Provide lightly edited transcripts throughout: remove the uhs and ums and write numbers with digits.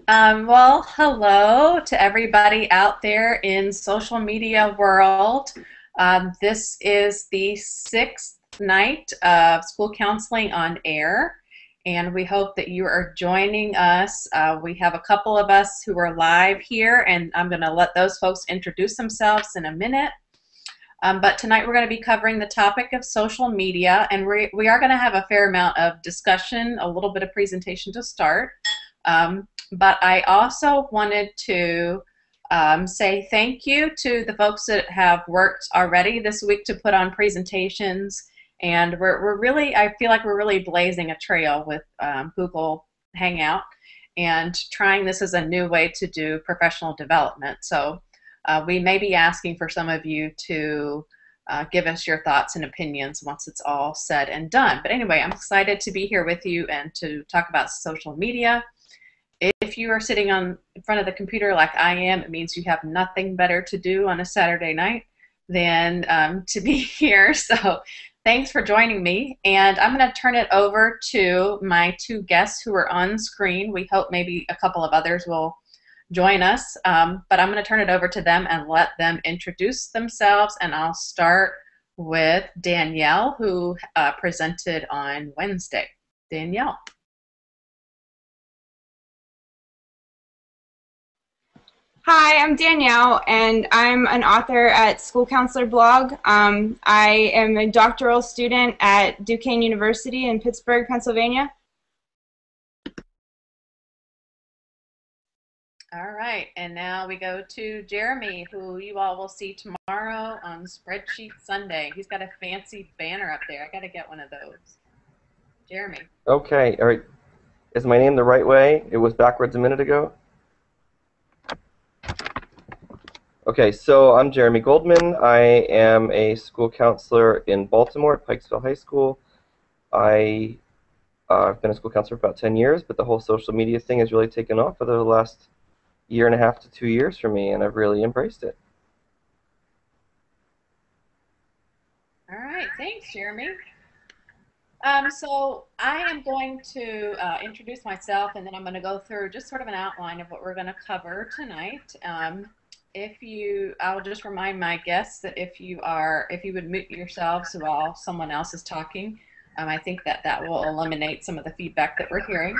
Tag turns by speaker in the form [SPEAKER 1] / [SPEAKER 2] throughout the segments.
[SPEAKER 1] Well, hello to everybody out there in social media world. This is the sixth night of school counseling on air, and we hope that you are joining us. We have a couple of us who are live here, and I'm going to let those folks introduce themselves in a minute. But tonight we're going to be covering the topic of social media, and we are going to have a fair amount of discussion, a little bit of presentation to start. But I also wanted to say thank you to the folks that have worked already this week to put on presentations. And we're really, I feel like we're really blazing a trail with Google Hangout and trying this as a new way to do professional development. So we may be asking for some of you to give us your thoughts and opinions once it's all said and done. But anyway, I'm excited to be here with you and to talk about social media. If you are sitting in front of the computer like I am, it means you have nothing better to do on a Saturday night than to be here. So thanks for joining me. And I'm going to turn it over to my two guests who are on screen. We hope maybe a couple of others will join us. But I'm going to turn it over to them and let them introduce themselves. And I'll start with Danielle, who presented on Wednesday. Danielle.
[SPEAKER 2] Hi, I'm Danielle, and I'm an author at School Counselor Blog. I am a doctoral student at Duquesne University in Pittsburgh, Pennsylvania.
[SPEAKER 1] All right, and now we go to Jeremy, who you all will see tomorrow on Spreadsheet Sunday. He's got a fancy banner up there. I got to get one of those. Jeremy.
[SPEAKER 3] Okay, all right. Is my name the right way? It was backwards a minute ago. Okay, so I'm Jeremy Goldman. I am a school counselor in Baltimore at Pikesville High School. I've been a school counselor for about 10 years, but the whole social media thing has really taken off over the last year and a half to 2 years for me, and I've really embraced it.
[SPEAKER 1] All right, thanks, Jeremy. So I am going to introduce myself, and then I'm going to go through just sort of an outline of what we're going to cover tonight. I'll just remind my guests that if you would mute yourselves while someone else is talking, I think that will eliminate some of the feedback that we're hearing.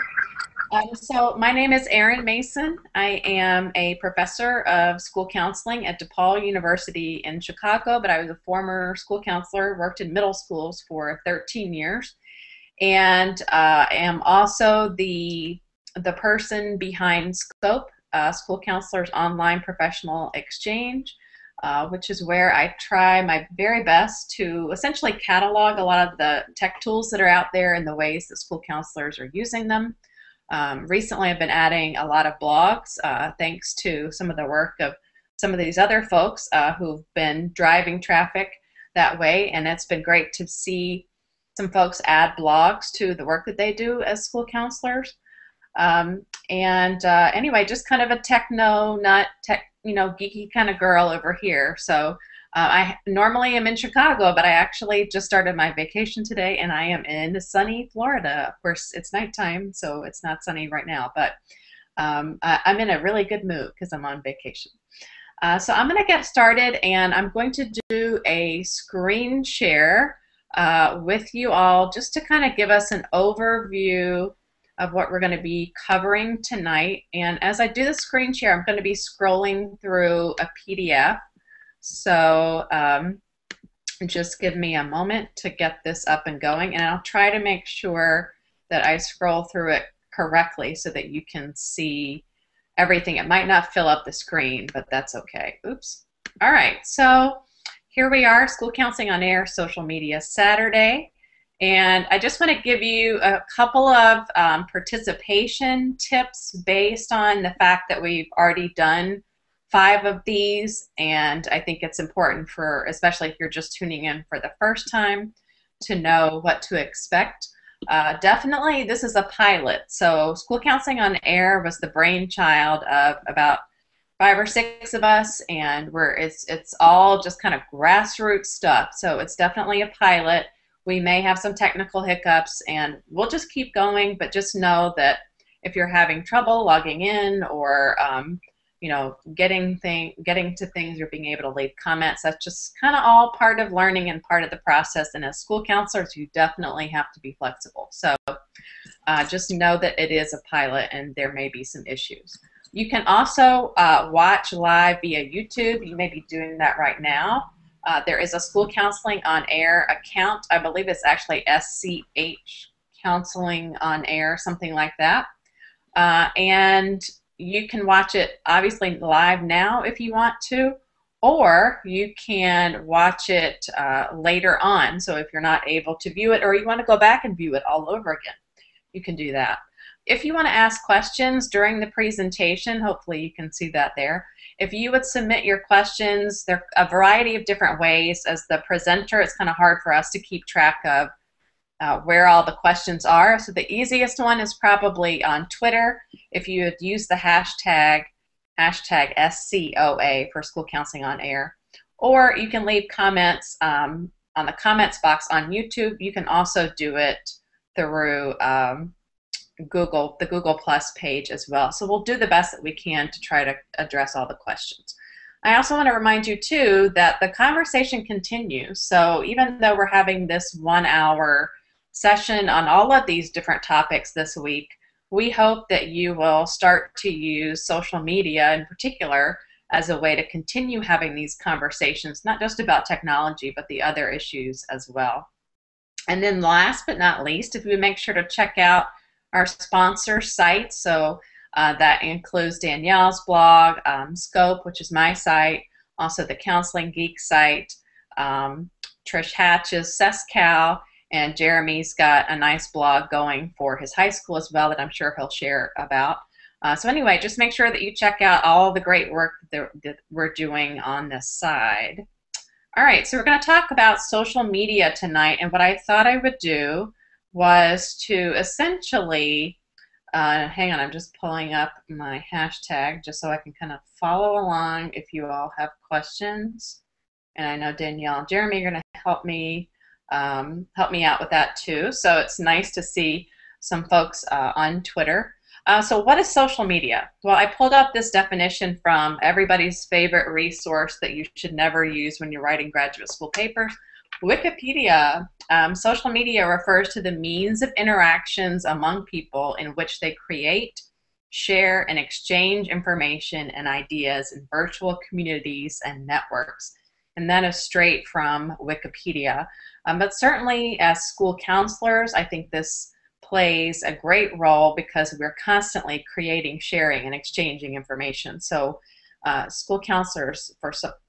[SPEAKER 1] So my name is Erin Mason. I am a professor of school counseling at DePaul University in Chicago, but I was a former school counselor, worked in middle schools for 13 years, and am also the person behind SCOA, School Counselors Online Professional Exchange, which is where I try my very best to essentially catalog a lot of the tech tools that are out there and the ways that school counselors are using them. Recently, I've been adding a lot of blogs thanks to some of the work of some of these other folks who've been driving traffic that way, and it's been great to see some folks add blogs to the work that they do as school counselors. Anyway, just kind of a techno nut, geeky kind of girl over here. So I normally am in Chicago, but I actually just started my vacation today, and I am in sunny Florida. Of course, it's nighttime, so it's not sunny right now, but I'm in a really good mood because I'm on vacation. So I'm going to get started, and I'm going to do a screen share with you all just to kind of give us an overview of what we're going to be covering tonight. And as I do the screen share, I'm going to be scrolling through a PDF. So just give me a moment to get this up and going, and I'll try to make sure that I scroll through it correctly so that you can see everything. It might not fill up the screen, but that's okay. Oops. All right, so here we are, School Counseling on Air, Social Media Saturday. And I just want to give you a couple of participation tips based on the fact that we've already done 5 of these, and I think it's important for, especially if you're just tuning in for the first time, to know what to expect. Definitely, this is a pilot. So School Counseling on Air was the brainchild of about 5 or 6 of us, and it's all just kind of grassroots stuff. So it's definitely a pilot. We may have some technical hiccups, and we'll just keep going, but just know that if you're having trouble logging in or you know, getting to things or being able to leave comments. That's just kind of all part of learning and part of the process. And as school counselors, you definitely have to be flexible. So just know that it is a pilot and there may be some issues. You can also watch live via YouTube. You may be doing that right now. There is a School Counseling on Air account. I believe it's actually SCH Counseling on Air, something like that. And you can watch it obviously live now if you want to, or you can watch it later on. So if you're not able to view it or you want to go back and view it all over again, you can do that. If you want to ask questions during the presentation, hopefully you can see that there. If you would submit your questions, there are a variety of different ways. As the presenter, it's kind of hard for us to keep track of where all the questions are. So the easiest one is probably on Twitter. If you would use the hashtag SCOA for School Counseling on Air. Or you can leave comments on the comments box on YouTube. You can also do it through the Google Plus page as well. So we'll do the best that we can to try to address all the questions. I also want to remind you too that the conversation continues. So even though we're having this 1 hour session on all of these different topics this week, we hope that you will start to use social media in particular as a way to continue having these conversations, not just about technology, but the other issues as well. And then last but not least, if you make sure to check out our sponsor site, so that includes Danielle's blog, Scope, which is my site, also the Counseling Geek site, Trish Hatch's SESCAL, and Jeremy's got a nice blog going for his high school as well that I'm sure he'll share about. So anyway, just make sure that you check out all the great work that we're doing on this side. All right, so we're going to talk about social media tonight, and what I thought I would do was to essentially, hang on, I'm just pulling up my hashtag just so I can kind of follow along if you all have questions. And I know Danielle and Jeremy are going to help me out with that too. So it's nice to see some folks on Twitter. So what is social media? Well, I pulled up this definition from everybody's favorite resource that you should never use when you're writing graduate school papers, Wikipedia. Social media refers to the means of interactions among people in which they create, share, and exchange information and ideas in virtual communities and networks. And that is straight from Wikipedia. But certainly as school counselors, I think this plays a great role because we're constantly creating, sharing, and exchanging information. So school counselors,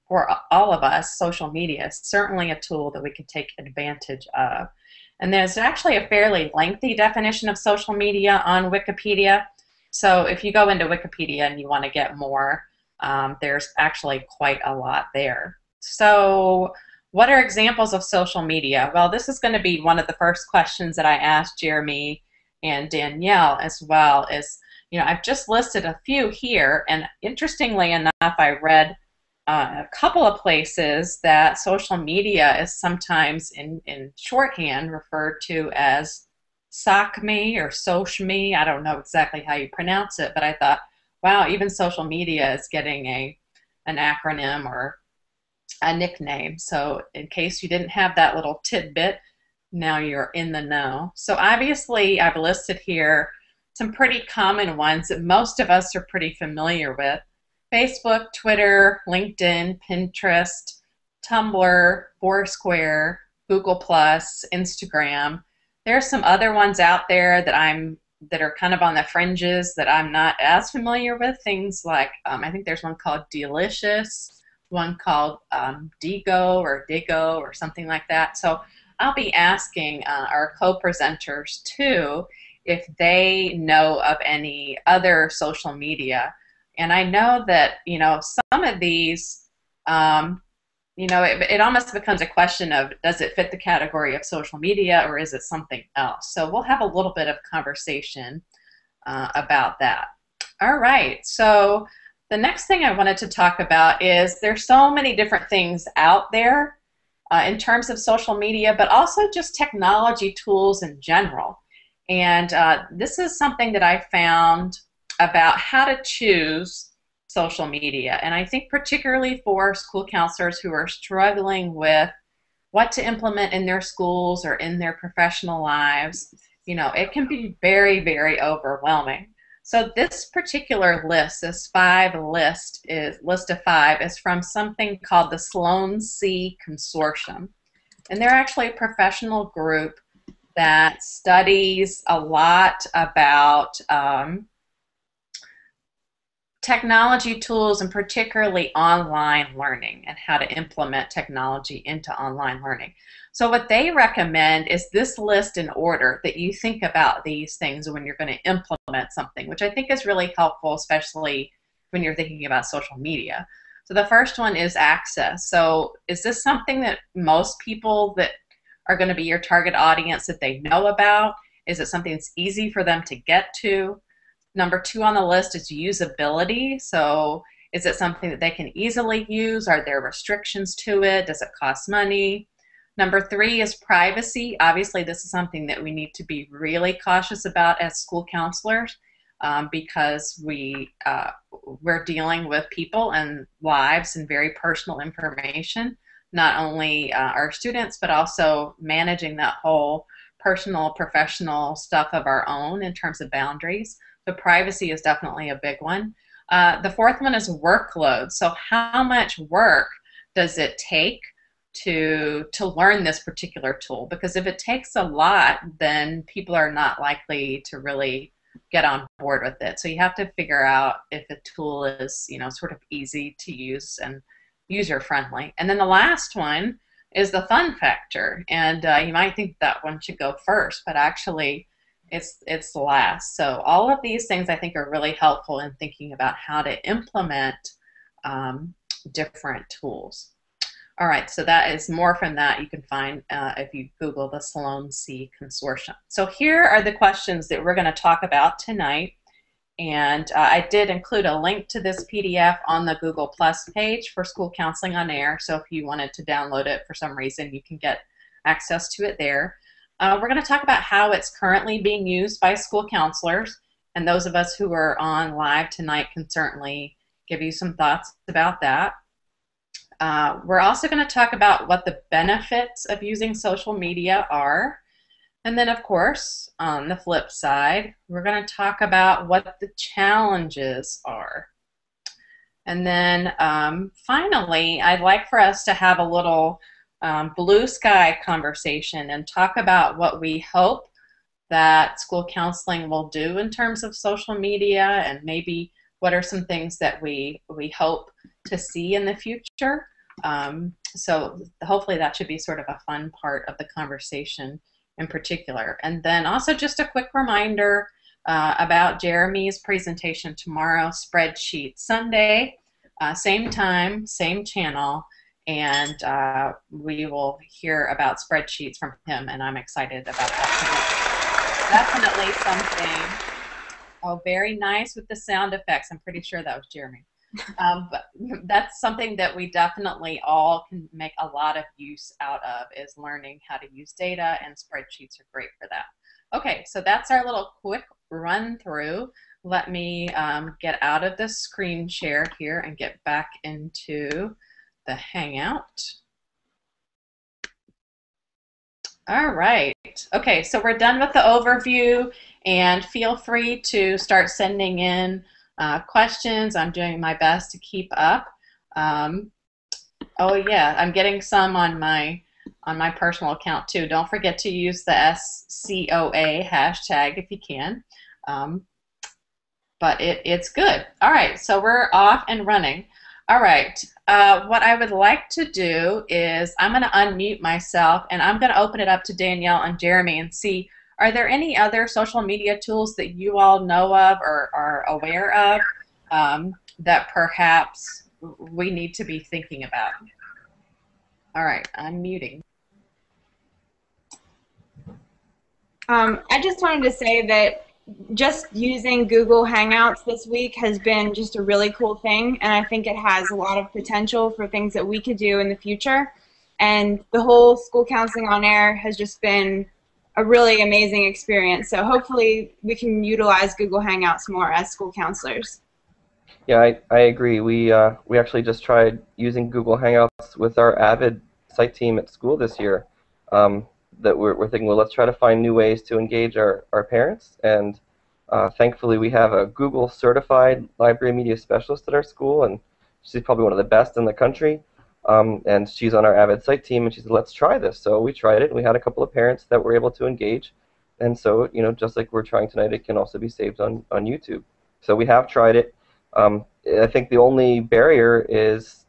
[SPEAKER 1] for all of us, social media is certainly a tool that we can take advantage of. And there's actually a fairly lengthy definition of social media on Wikipedia. So if you go into Wikipedia and you want to get more, there's actually quite a lot there. So what are examples of social media? Well, this is going to be one of the first questions that I asked Jeremy and Danielle as well. Is, you know, I've just listed a few here, and interestingly enough, I read a couple of places that social media is sometimes in shorthand referred to as SOCME or SOCME. I don't know exactly how you pronounce it, but I thought, wow, even social media is getting an acronym or a nickname. So in case you didn't have that little tidbit, now you're in the know. So obviously I've listed here some pretty common ones that most of us are pretty familiar with. Facebook, Twitter, LinkedIn, Pinterest, Tumblr, Foursquare, Google+, Instagram. There are some other ones out there that are kind of on the fringes that I'm not as familiar with. Things like, I think there's one called Delicious, one called Digo or something like that. So I'll be asking our co-presenters too if they know of any other social media. And I know that, you know, some of these, you know, it almost becomes a question of, does it fit the category of social media or is it something else? So we'll have a little bit of conversation about that. All right, so the next thing I wanted to talk about is there's so many different things out there in terms of social media, but also just technology tools in general. And this is something that I found about how to choose social media. And I think particularly for school counselors who are struggling with what to implement in their schools or in their professional lives, you know, it can be very, very overwhelming. So this particular list, this list of five, is from something called the Sloan C Consortium. And they're actually a professional group that studies a lot about technology tools, and particularly online learning and how to implement technology into online learning. So what they recommend is this list in order that you think about these things when you're going to implement something, which I think is really helpful, especially when you're thinking about social media. So the first one is access. So is this something that most people that are going to be your target audience, that they know about? Is it something that's easy for them to get to? Number two on the list is usability. So is it something that they can easily use? Are there restrictions to it? Does it cost money? Number three is privacy. Obviously, this is something that we need to be really cautious about as school counselors because we're dealing with people and lives and very personal information, not only our students, but also managing that whole personal, professional stuff of our own in terms of boundaries. So privacy is definitely a big one. The fourth one is workload. So how much work does it take to learn this particular tool? Because if it takes a lot, then people are not likely to really get on board with it. So you have to figure out if a tool is, you know, sort of easy to use and user-friendly. And then the last one is the fun factor. And you might think that one should go first, but actually it's the last. So all of these things I think are really helpful in thinking about how to implement different tools. All right, so that is more from that you can find if you Google the Sloan C Consortium. So here are the questions that we're going to talk about tonight. And I did include a link to this PDF on the Google Plus page for School Counseling on Air. So if you wanted to download it for some reason, you can get access to it there. We're going to talk about how it's currently being used by school counselors. And those of us who are on live tonight can certainly give you some thoughts about that. We're also going to talk about what the benefits of using social media are. And then, of course, on the flip side, we're going to talk about what the challenges are. And then finally, I'd like for us to have a little blue sky conversation and talk about what we hope that school counseling will do in terms of social media, and maybe what are some things that we hope to see in the future. So hopefully that should be sort of a fun part of the conversation in particular. And then also just a quick reminder about Jeremy's presentation tomorrow, Spreadsheet Sunday, same time, same channel, and we will hear about spreadsheets from him, and I'm excited about that. Definitely something. Oh, very nice with the sound effects. I'm pretty sure that was Jeremy. But that's something that we definitely all can make a lot of use out of, is learning how to use data, and spreadsheets are great for that. Okay, so that's our little quick run through. Let me get out of the screen share here and get back into the Hangout. All right. Okay, so we're done with the overview, and feel free to start sending in questions. I'm doing my best to keep up. Oh yeah, I'm getting some on my personal account too. Don't forget to use the SCOA hashtag if you can. But it's good. All right, so we're off and running. All right, what I would like to do is I'm going to unmute myself, and I'm going to open it up to Danielle and Jeremy and see, are there any other social media tools that you all know of or are aware of that perhaps we need to be thinking about? All right, I'm muting.
[SPEAKER 2] I just wanted to say that just using Google Hangouts this week has been just a really cool thing, and I think it has a lot of potential for things that we could do in the future. And the whole School Counseling on Air has just been a really amazing experience. So hopefully we can utilize Google Hangouts more as school counselors.
[SPEAKER 3] Yeah, I agree. We actually just tried using Google Hangouts with our Avid site team at school this year. That we're thinking, well, let's try to find new ways to engage our parents. And thankfully, we have a Google certified library media specialist at our school, and she's probably one of the best in the country. And she's on our Avid site team, and she said, let's try this. So we tried it, and we had a couple of parents that were able to engage. And so, just like we're trying tonight, it can also be saved on YouTube. So we have tried it. I think the only barrier is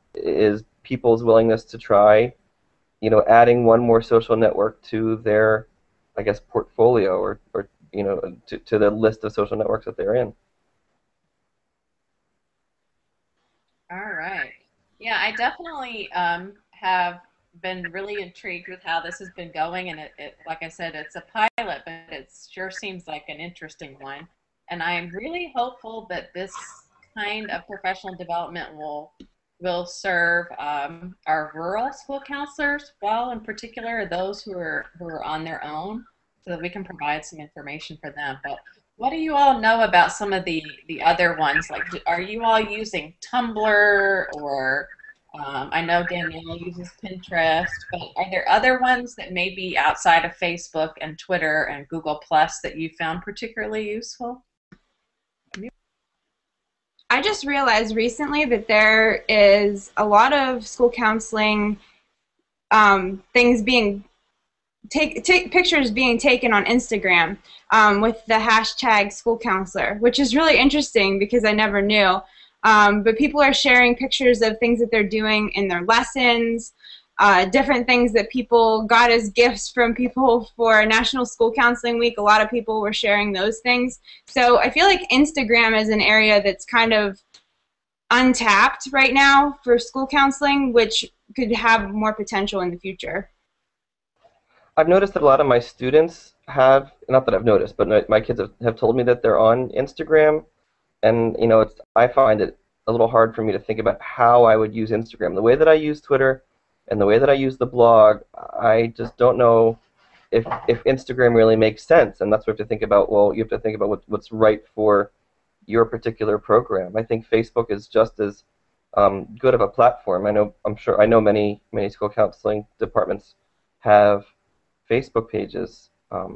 [SPEAKER 3] people's willingness to try, adding one more social network to their, I guess, portfolio or to the list of social networks that they're in.
[SPEAKER 1] All right. Yeah, I definitely have been really intrigued with how this has been going, and like I said, it's a pilot, but it sure seems like an interesting one. And I am really hopeful that this kind of professional development will serve our rural school counselors well, in particular those who are on their own, so that we can provide some information for them. But what do you all know about some of the other ones? Like, are you all using Tumblr, or I know Danielle uses Pinterest, but are there other ones that may be outside of Facebook and Twitter and Google Plus that you found particularly useful?
[SPEAKER 2] I just realized recently that there is a lot of school counseling things being pictures being taken on Instagram with the hashtag school counselor, which is really interesting because I never knew. But people are sharing pictures of things that they're doing in their lessons, different things that people got as gifts from people for National School Counseling Week. A lot of people were sharing those things. So I feel like Instagram is an area that's kind of untapped right now for school counseling, which could have more potential in the future.
[SPEAKER 3] I've noticed that a lot of my students have, not that I've noticed, but my kids have told me that they're on Instagram, and I find it a little hard for me to think about how I would use Instagram. The way that I use Twitter and the way that I use the blog, I just don't know if Instagram really makes sense, and that's what we have to think about. Well, you have to think about what's right for your particular program. I think Facebook is just as good of a platform. I know many school counseling departments have Facebook pages. I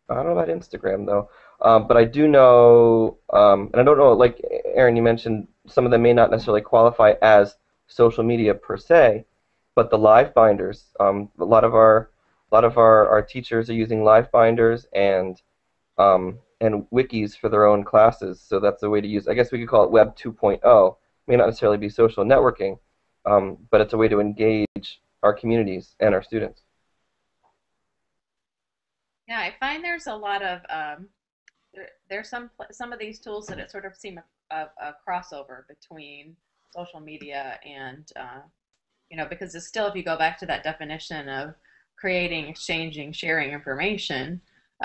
[SPEAKER 3] don't know about Instagram though, but I do know, and I don't know. Like Aaron, you mentioned, some of them may not necessarily qualify as social media per se, but the live binders. A lot of our teachers are using live binders and wikis for their own classes. So that's a way to use. I guess we could call it Web 2.0. May not necessarily be social networking, but it's a way to engage our communities and our students.
[SPEAKER 1] Yeah, I find there's a lot of there's some of these tools that it sort of seem a crossover between social media and because it's still, if you go back to that definition of creating, exchanging, sharing information,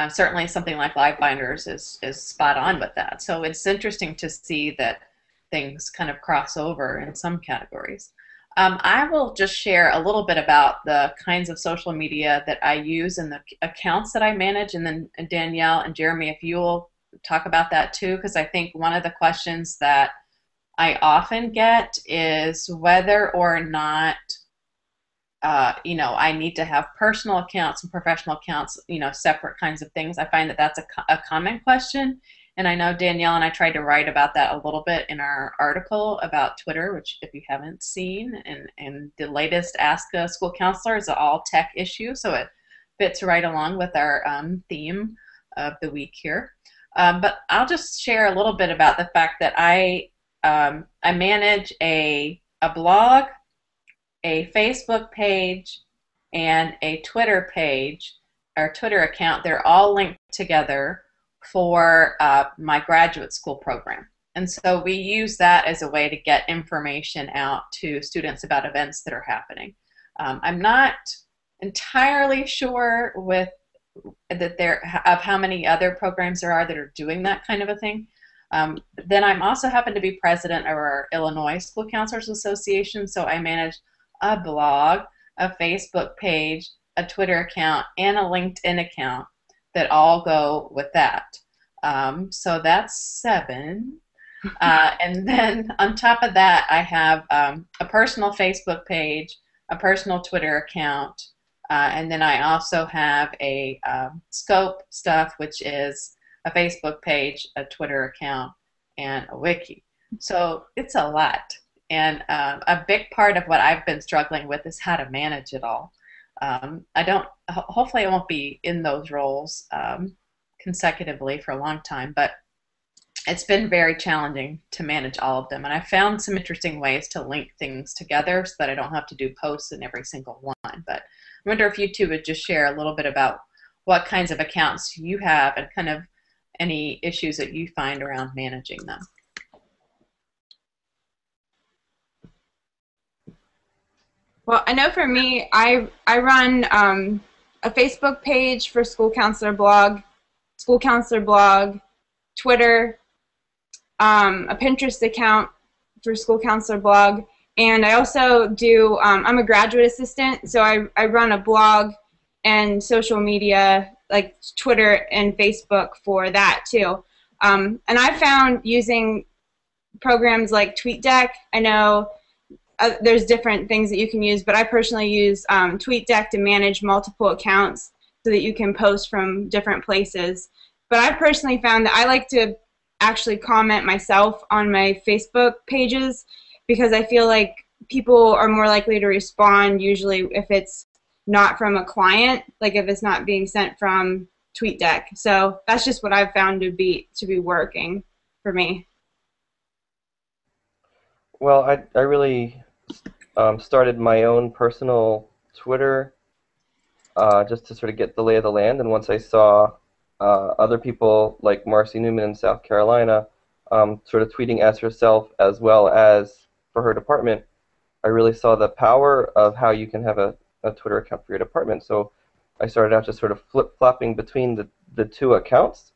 [SPEAKER 1] certainly something like live binders is spot on with that. So it's interesting to see that things kind of cross over in some categories. I will just share a little bit about the kinds of social media that I use and the accounts that I manage, and then Danielle and Jeremy, if you will talk about that too, because I think one of the questions that I often get is whether or not I need to have personal accounts and professional accounts, separate kinds of things. I find that that's a common question. And I know Danielle and I tried to write about that a little bit in our article about Twitter, which if you haven't seen, and the latest Ask a School Counselor is an all tech issue, so it fits right along with our theme of the week here. But I'll just share a little bit about the fact that I manage a blog, a Facebook page, and a Twitter page, or Twitter account. They're all linked together for my graduate school program. And so we use that as a way to get information out to students about events that are happening. I'm not entirely sure of how many other programs there are that are doing that kind of a thing. Then I'm also happen to be president of our Illinois School Counselors Association, so I manage a blog, a Facebook page, a Twitter account, and a LinkedIn account that all go with that. So that's 7. And then on top of that, I have a personal Facebook page, a personal Twitter account, and then I also have a Scope stuff, which is a Facebook page, a Twitter account, and a wiki. So it's a lot. And a big part of what I've been struggling with is how to manage it all. Hopefully I won't be in those roles consecutively for a long time, but it's been very challenging to manage all of them. And I found some interesting ways to link things together so that I don't have to do posts in every single one. But I wonder if you two would just share a little bit about what kinds of accounts you have and kind of any issues that you find around managing them.
[SPEAKER 2] Well, I know for me, I run a Facebook page for school counselor blog, Twitter, a Pinterest account for school counselor blog, and I also do, I'm a graduate assistant, so I run a blog and social media like Twitter and Facebook for that too. And I found using programs like TweetDeck, I know there's different things that you can use, but I personally use TweetDeck to manage multiple accounts so that you can post from different places. But I personally found that I like to actually comment myself on my Facebook pages because I feel like people are more likely to respond usually if it's not from a client, like if it's not being sent from TweetDeck. So that's just what I've found to be working for me.
[SPEAKER 3] Well, I really started my own personal Twitter just to sort of get the lay of the land, and once I saw other people like Marcy Newman in South Carolina sort of tweeting as herself as well as for her department, I really saw the power of how you can have a Twitter account for your department. So I started out just sort of flip-flopping between the two accounts,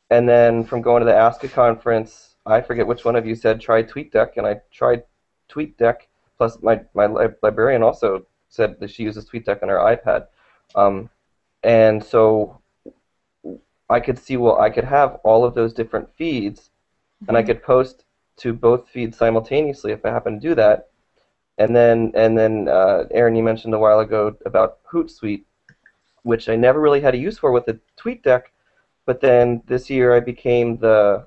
[SPEAKER 3] and then from going to the ASCA conference, I forget which one of you said try TweetDeck, and I tried TweetDeck, plus my librarian also said that she uses TweetDeck on her iPad. And so I could see, well, I could have all of those different feeds, and I could post to both feeds simultaneously if I happen to do that. And then Aaron, you mentioned a while ago about Hootsuite, which I never really had a use for with the TweetDeck, but then this year I became the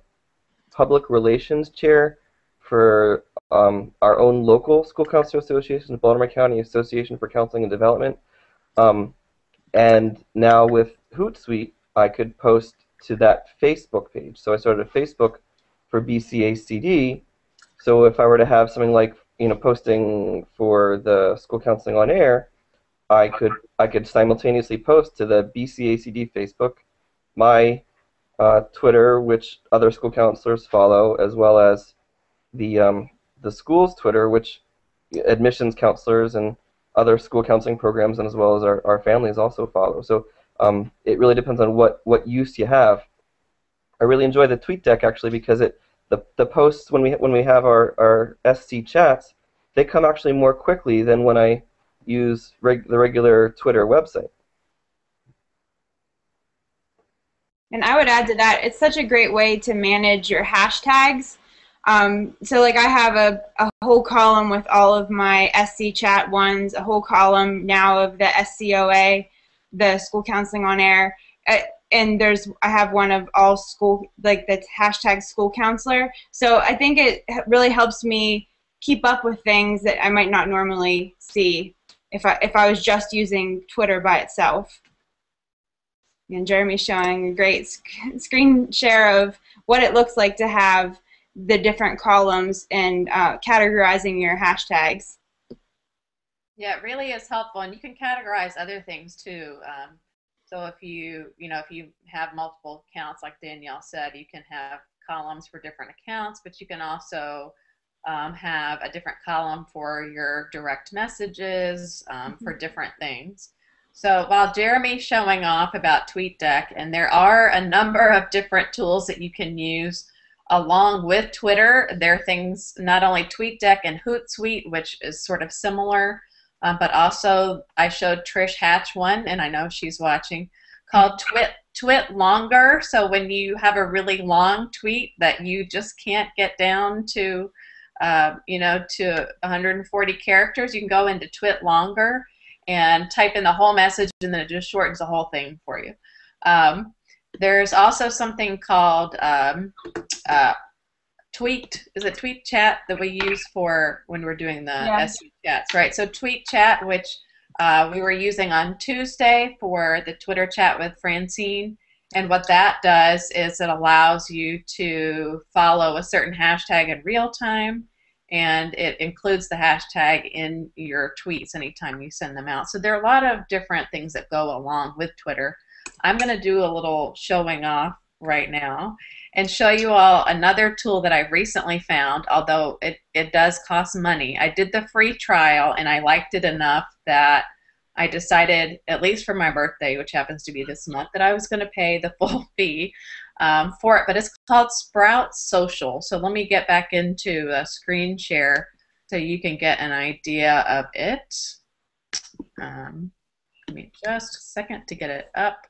[SPEAKER 3] public relations chair for our own local school counselor association, the Baltimore County Association for Counseling and Development. And now with Hootsuite, I could post to that Facebook page. So I started a Facebook for BCACD. So if I were to have something like, posting for the School Counseling on Air, I could simultaneously post to the BCACD Facebook, my Twitter, which other school counselors follow, as well as the school's Twitter, which admissions counselors and other school counseling programs, and as well as our families also follow. So it really depends on what use you have. I really enjoy the TweetDeck actually because the posts when we have our SC chats, they come actually more quickly than when I use the regular Twitter website.
[SPEAKER 2] And I would add to that, it's such a great way to manage your hashtags. So like I have a whole column with all of my SC chat ones, a whole column now of the SCOA, the School Counseling on Air, and I have one of all school, like the hashtag school counselor. So I think it really helps me keep up with things that I might not normally see if I was just using Twitter by itself. And Jeremy's showing a great screen share of what it looks like to have the different columns and categorizing your hashtags.
[SPEAKER 1] Yeah, it really is helpful, and you can categorize other things too. So if you have multiple accounts, like Danielle said, you can have columns for different accounts, but you can also have a different column for your direct messages for different things. So while Jeremy's showing off about TweetDeck, and there are a number of different tools that you can use along with Twitter, there are things, not only TweetDeck and Hootsuite, which is sort of similar, But also I showed Trish Hatch one, and I know she's watching, called Twit Longer. So when you have a really long tweet that you just can't get down to, to 140 characters, you can go into Twit Longer and type in the whole message, and then it just shortens the whole thing for you. There's also something called Tweetchat that we use for when we're doing the SC chats, right? So Tweetchat, which we were using on Tuesday for the Twitter chat with Francine, and what that does is it allows you to follow a certain hashtag in real time, and it includes the hashtag in your tweets anytime you send them out. So there are a lot of different things that go along with Twitter. I'm going to do a little showing off right now and show you all another tool that I've recently found, although it does cost money. I did the free trial, and I liked it enough that I decided, at least for my birthday, which happens to be this month, that I was going to pay the full fee for it. But it's called Sprout Social. So let me get back into a screen share so you can get an idea of it. Give me just a second to get it up.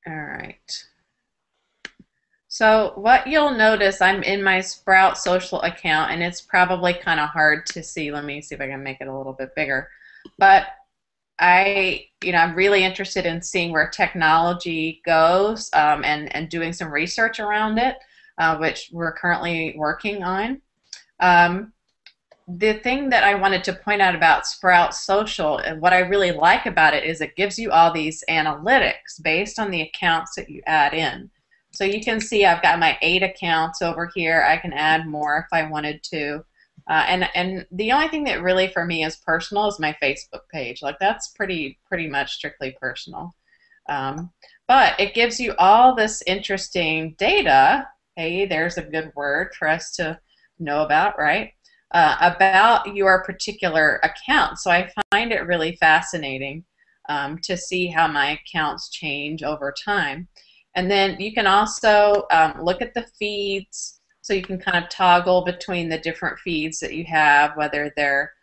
[SPEAKER 1] All right. So what you'll notice, I'm in my Sprout Social account, and it's probably kind of hard to see. Let me see if I can make it a little bit bigger. But I'm really interested in seeing where technology goes and doing some research around it, which we're currently working on. The thing that I wanted to point out about Sprout Social, and what I really like about it, is it gives you all these analytics based on the accounts that you add in. So you can see I've got my 8 accounts over here. I can add more if I wanted to. And the only thing that really for me is personal is my Facebook page. Like, that's pretty much strictly personal. But it gives you all this interesting data. Hey, there's a good word for us to know about, right? About your particular account. So I find it really fascinating to see how my accounts change over time. And then you can also look at the feeds, so you can kind of toggle between the different feeds that you have, whether they're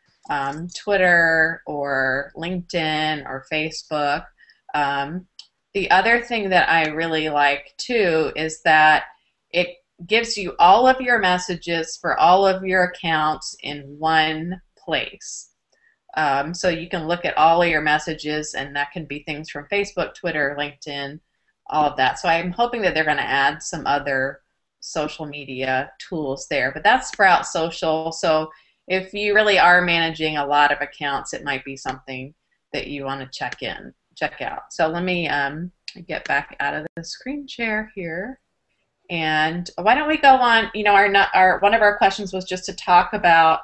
[SPEAKER 1] Twitter or LinkedIn or Facebook. The other thing that I really like too is that it gives you all of your messages for all of your accounts in one place. So you can look at all of your messages, and that can be things from Facebook, Twitter, LinkedIn, all of that. So I'm hoping that they're going to add some other social media tools there. But that's Sprout Social. So if you really are managing a lot of accounts, it might be something that you want to check out. So let me get back out of the screen share here. And why don't we go on, one of our questions was just to talk about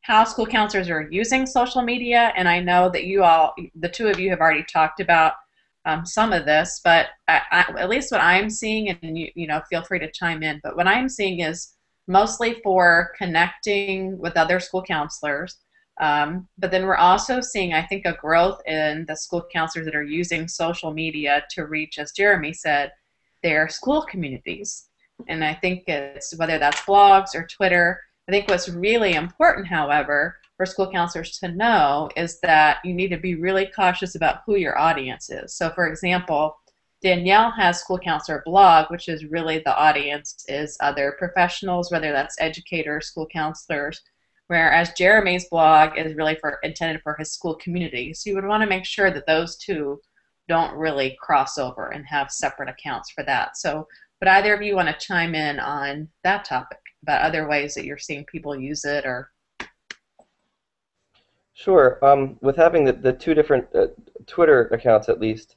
[SPEAKER 1] how school counselors are using social media. And I know that you all, the two of you, have already talked about some of this, but at least what I'm seeing, and feel free to chime in, but what I'm seeing is mostly for connecting with other school counselors. But then we're also seeing, I think, a growth in the school counselors that are using social media to reach, as Jeremy said, their school communities. And I think it's, whether that's blogs or Twitter, I think what's really important, however, for school counselors to know is that you need to be really cautious about who your audience is. So for example, Danielle has School Counselor Blog, which is really the audience is other professionals, whether that's educators, school counselors, whereas Jeremy's blog is really intended for his school community. So you would want to make sure that those two don't really cross over and have separate accounts for that. So would either of you want to chime in on that topic about other ways that you're seeing people use it? Or
[SPEAKER 3] Sure. With having the two different Twitter accounts, at least,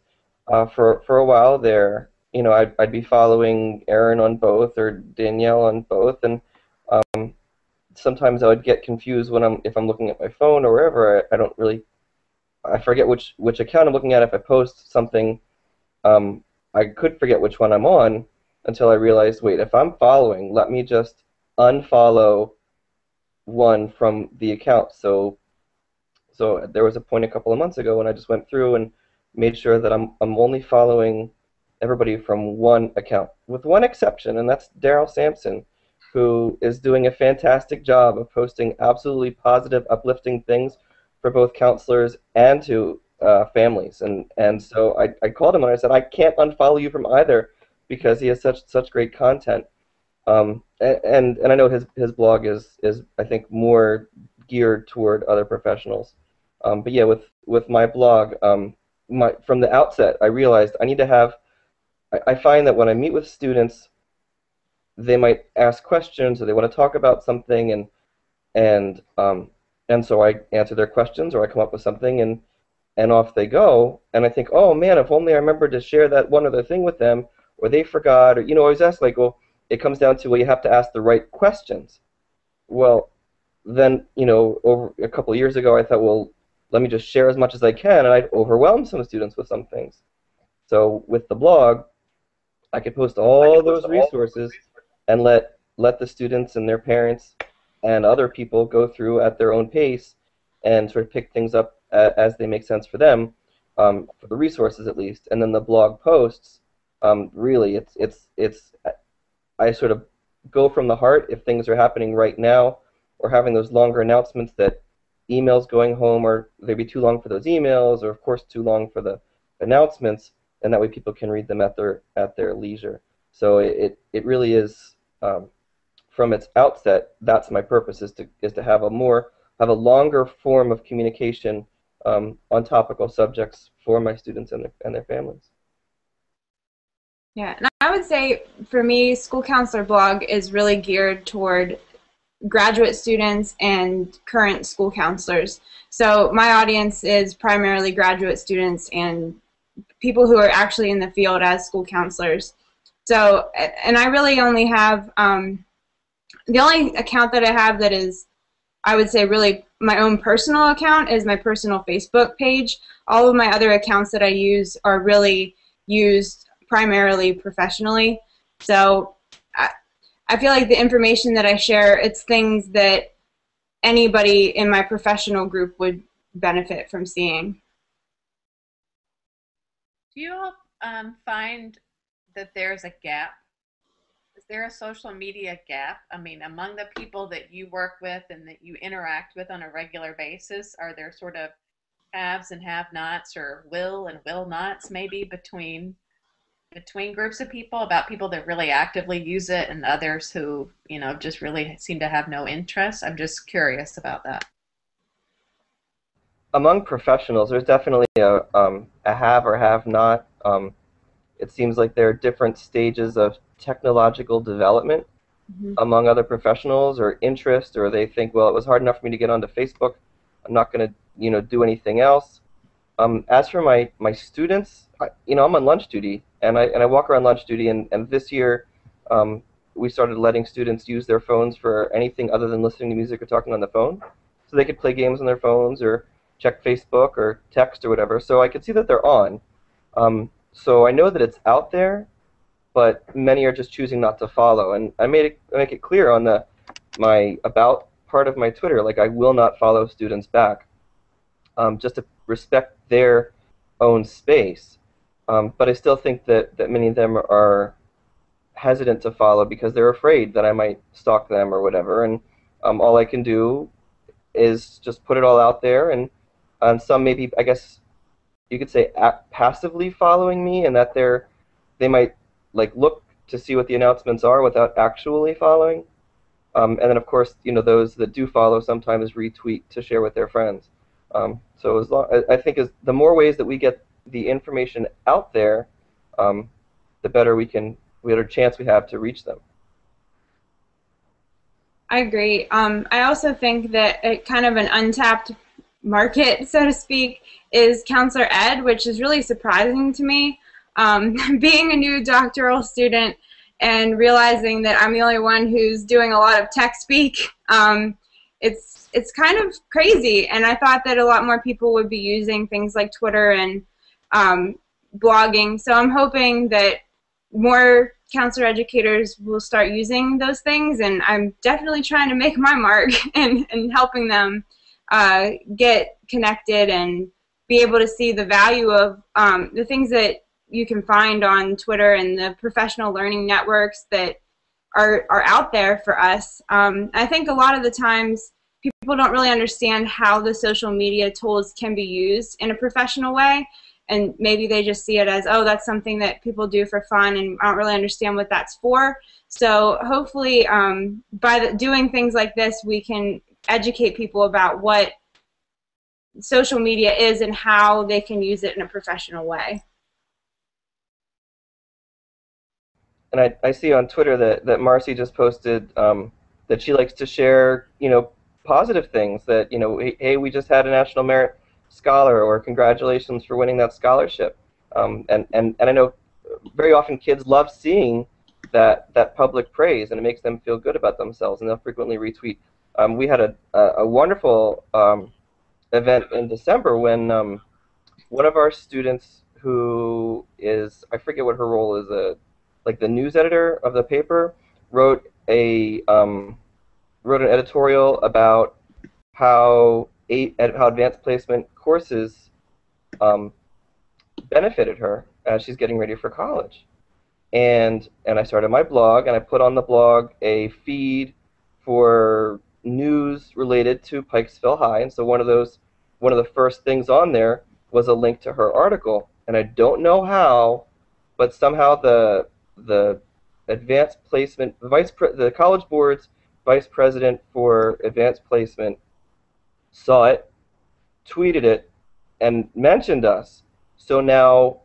[SPEAKER 3] for a while there, I'd be following Erin on both or Danielle on both, and sometimes I would get confused if I'm looking at my phone or wherever. I forget which account I'm looking at. If I post something, I could forget which one I'm on until I realized, wait, if I'm following, let me just unfollow one from the account. So there was a point a couple of months ago when I just went through and made sure that I'm only following everybody from one account, with one exception, and that's Daryl Sampson, who is doing a fantastic job of posting absolutely positive, uplifting things for both counselors and to families. And so I called him and I said, I can't unfollow you from either because he has such great content. And I know his blog is I think more geared toward other professionals. But yeah, with my blog, from the outset, I realized I need to have. I find that when I meet with students, they might ask questions or they want to talk about something, and so I answer their questions or I come up with something and off they go. And I think, oh man, if only I remembered to share that one other thing with them, or they forgot, or I always ask like, well, it comes down to, well, you have to ask the right questions. Well, then over a couple of years ago, I thought, well, let me just share as much as I can, and I'd overwhelm some students with some things. So with the blog, I could post all those resources and let the students and their parents and other people go through at their own pace and sort of pick things up as they make sense for them, for the resources at least. And then the blog posts, really, it's I sort of go from the heart if things are happening right now, or having those longer announcements that emails going home, or they'd be too long for those emails, or of course too long for the announcements, and that way people can read them at their leisure. So it really is, from its outset, that's my purpose, is to have a longer form of communication on topical subjects for my students and their families.
[SPEAKER 2] Yeah, and I would say for me, School Counselor blog is really geared toward graduate students and current school counselors. So my audience is primarily graduate students and people who are actually in the field as school counselors. So, and I really only have, the only account that I have that is, I would say, really my own personal account is my personal Facebook page. All of my other accounts that I use are really used primarily professionally. So I feel like the information that I share, it's things that anybody in my professional group would benefit from seeing.
[SPEAKER 1] Do you all find that there's a gap? Is there a social media gap? I mean, among the people that you work with and that you interact with on a regular basis, are there sort of haves and have-nots, or will and will-nots maybe between groups of people, about people that really actively use it and others who, just really seem to have no interest? I'm just curious about that.
[SPEAKER 3] Among professionals, there's definitely a have or have not. It seems like there are different stages of technological development among other professionals, or interest, or they think, well, it was hard enough for me to get onto Facebook, I'm not going to do anything else. As for my students, I'm on lunch duty, and I walk around lunch duty, and this year we started letting students use their phones for anything other than listening to music or talking on the phone. So they could play games on their phones or check Facebook or text or whatever. So I could see that they're on. So I know that it's out there, but many are just choosing not to follow. And I make it clear on my about part of my Twitter, like, I will not follow students back, just to respect their own space. But I still think that many of them are hesitant to follow because they're afraid that I might stalk them or whatever. And all I can do is just put it all out there. And some maybe, I guess you could say, passively following me, and that they might like look to see what the announcements are without actually following. And then of course, those that do follow sometimes retweet to share with their friends. So I think the more ways that we get the information out there, the better chance we have to reach them.
[SPEAKER 2] I agree. I also think that kind of an untapped market, so to speak, is counselor ed, which is really surprising to me. Being a new doctoral student and realizing that I'm the only one who's doing a lot of tech speak, it's kind of crazy. And I thought that a lot more people would be using things like Twitter and blogging. So I'm hoping that more counselor educators will start using those things, and I'm definitely trying to make my mark in helping them get connected and be able to see the value of the things that you can find on Twitter and the professional learning networks that are out there for us. I think a lot of the times people don't really understand how the social media tools can be used in a professional way, and maybe they just see it as, oh, that's something that people do for fun, and I don't really understand what that's for. So hopefully by doing things like this, we can educate people about what social media is and how they can use it in a professional way.
[SPEAKER 3] And I see on Twitter that Marcy just posted that she likes to share, positive things, that, hey, we just had a National Merit Scholar, or congratulations for winning that scholarship. And I know very often kids love seeing that public praise, and it makes them feel good about themselves, and they'll frequently retweet. We had a wonderful event in December when one of our students, who is, I forget what her role is, like the news editor of the paper, wrote an editorial about how advanced placement courses benefited her as she's getting ready for college. And I started my blog, and I put on the blog a feed for news related to Pikesville High. And so one of the first things on there was a link to her article. And I don't know how, but somehow the advanced placement, the College Board's vice president for advanced placement saw it, tweeted it, and mentioned us. So now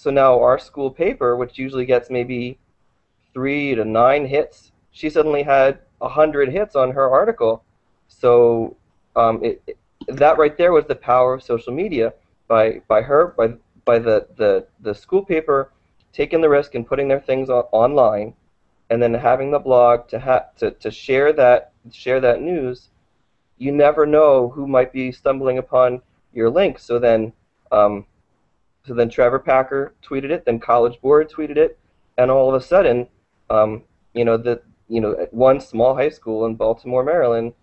[SPEAKER 3] our school paper, which usually gets maybe 3 to 9 hits, she suddenly had 100 hits on her article. So that right there was the power of social media, by the school paper taking the risk and putting their things online, and then having the blog to share that news. You never know who might be stumbling upon your link. So then Trevor Packer tweeted it, then College Board tweeted it, and all of a sudden, at one small high school in Baltimore, Maryland,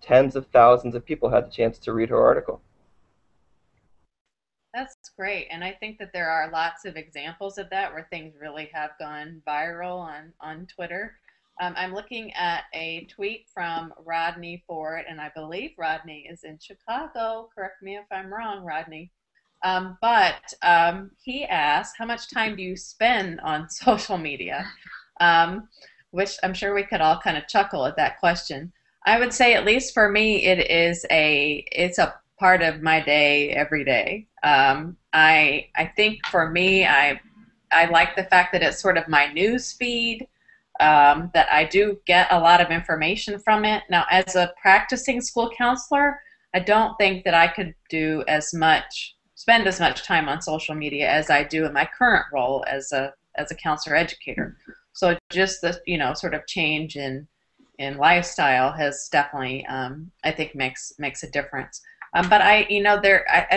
[SPEAKER 3] tens of thousands of people had the chance to read her article.
[SPEAKER 1] That's great, and I think that there are lots of examples of that where things really have gone viral on Twitter. I'm looking at a tweet from Rodney Ford, and I believe Rodney is in Chicago. Correct me if I'm wrong, Rodney. But he asked, how much time do you spend on social media? Which I'm sure we could all kind of chuckle at that question. I would say, at least for me, it's a part of my day every day. I think for me, I like the fact that it's sort of my news feed, that I do get a lot of information from it. Now, as a practicing school counselor, I don't think that I could spend as much time on social media as I do in my current role as a counselor educator. So just the sort of change in lifestyle has definitely, I think, makes a difference. But I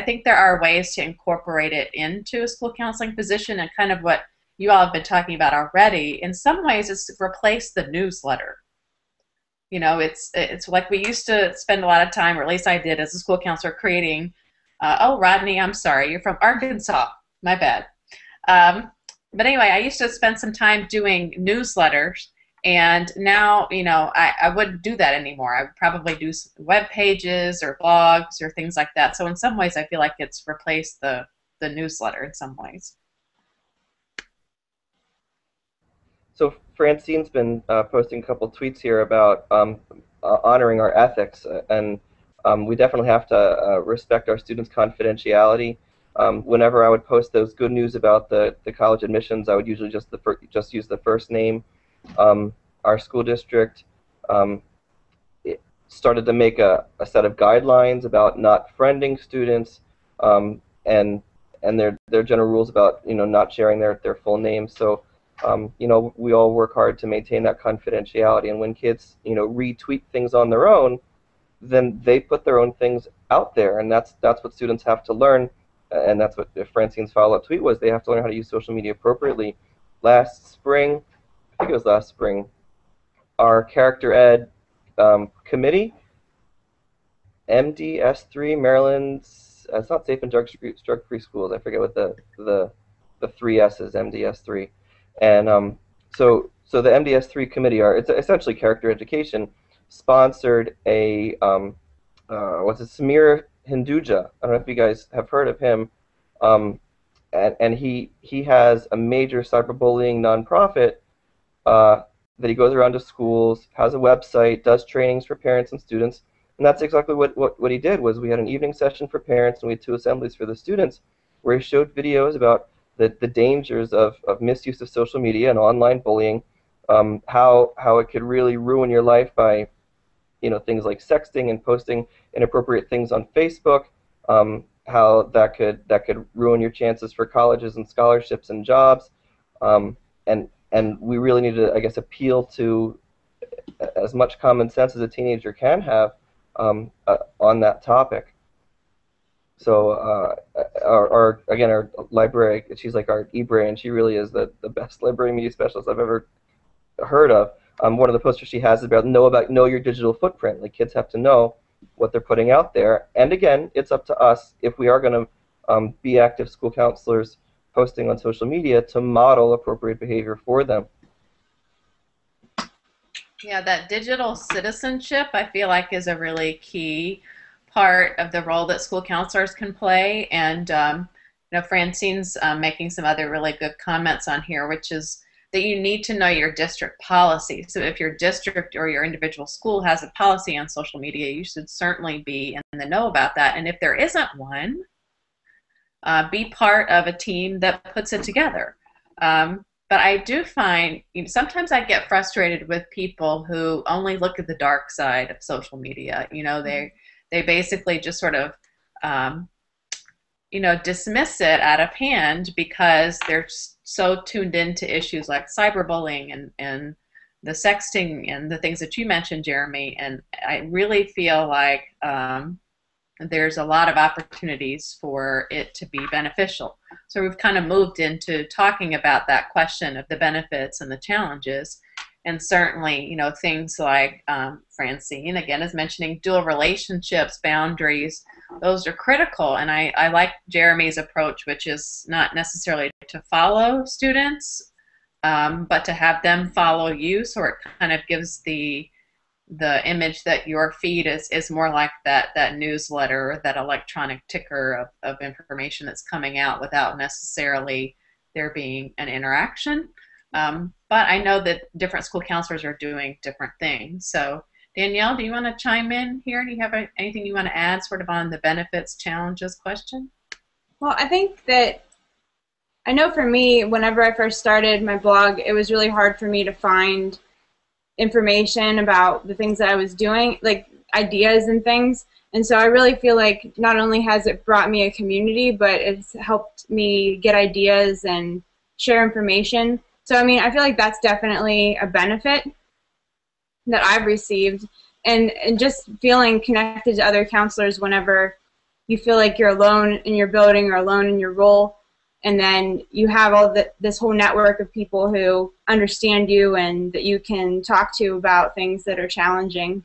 [SPEAKER 1] think there are ways to incorporate it into a school counseling position, and kind of what you all have been talking about already. In some ways, it's replaced the newsletter. It's like we used to spend a lot of time, or at least I did as a school counselor, creating. Oh, Rodney, I'm sorry, you're from Arkansas. My bad. But anyway, I used to spend some time doing newsletters. And now, I wouldn't do that anymore. I would probably do web pages or blogs or things like that. So in some ways, I feel like it's replaced the newsletter in some ways.
[SPEAKER 3] So Francine's been posting a couple tweets here about honoring our ethics, and we definitely have to respect our students' confidentiality. Whenever I would post those good news about the college admissions, I would usually just use the first name. Our school district started to make a set of guidelines about not friending students, and their general rules about not sharing their full names. So we all work hard to maintain that confidentiality. And when kids retweet things on their own, then they put their own things out there, and that's what students have to learn. And that's what Francine's follow-up tweet was. They have to learn how to use social media appropriately. Last spring, I think it was last spring, our character ed committee, MDS3, Maryland's, it's not Safe and Drug-Free Schools, I forget what the 3 S's, MDS3. And so So the MDS3 committee, it's essentially character education, sponsored a what's it, Samir Hinduja. I don't know if you guys have heard of him. Um, and he has a major cyberbullying nonprofit that he goes around to schools, has a website, does trainings for parents and students, and that's exactly what he did. Was we had an evening session for parents and we had 2 assemblies for the students, where he showed videos about the dangers of misuse of social media and online bullying, how it could really ruin your life by things like sexting and posting inappropriate things on Facebook, how that could ruin your chances for colleges and scholarships and jobs, and we really need to, I guess, appeal to as much common sense as a teenager can have on that topic. So our library, she's like our e-brain. She really is the best library media specialist I've ever heard of. One of the posters she has is about know your digital footprint. Like, kids have to know what they're putting out there. And again, it's up to us, if we are going to be active school counselors posting on social media, to model appropriate behavior for them.
[SPEAKER 1] Yeah, that digital citizenship, I feel like, is a really key part of the role that school counselors can play. And Francine's making some other really good comments on here, which is that you need to know your district policy. So if your district or your individual school has a policy on social media, you should certainly be in the know about that. And if there isn't one, be part of a team that puts it together. But I do find, sometimes I get frustrated with people who only look at the dark side of social media. They basically just sort of dismiss it out of hand because they're so tuned into issues like cyberbullying and the sexting and the things that you mentioned, Jeremy. And I really feel like there's a lot of opportunities for it to be beneficial. So we've kind of moved into talking about that question of the benefits and the challenges. And certainly, things like Francine, again, is mentioning dual relationships, boundaries. Those are critical. And I like Jeremy's approach, which is not necessarily to follow students, but to have them follow you. So it kind of gives the image that your feed is more like that newsletter, or that electronic ticker of information that's coming out without necessarily there being an interaction. But I know that different school counselors are doing different things. So Danielle, do you want to chime in here? Do you have anything you want to add sort of on the benefits, challenges question?
[SPEAKER 2] Well, I think that, I know for me, whenever I first started my blog, it was really hard for me to find information about the things that I was doing, like ideas and things. And so I really feel like not only has it brought me a community, but it's helped me get ideas and share information. So, I mean, I feel like that's definitely a benefit that I've received. And just feeling connected to other counselors whenever you feel like you're alone in your building or alone in your role, and then you have this whole network of people who understand you and that you can talk to about things that are challenging.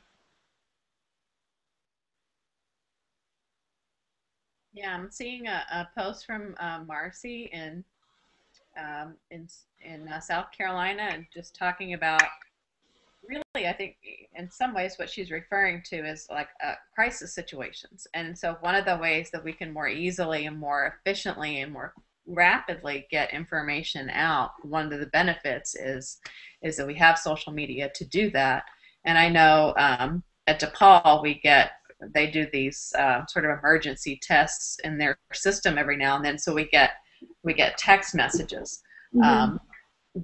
[SPEAKER 1] Yeah, I'm seeing a post from Marcy in South Carolina, and just talking about, really, I think in some ways what she's referring to is like crisis situations. And so one of the ways that we can more easily and more efficiently and more rapidly get information out, one of the benefits is that we have social media to do that. And I know at DePaul they do these sort of emergency tests in their system every now and then, so we get text messages. Mm-hmm.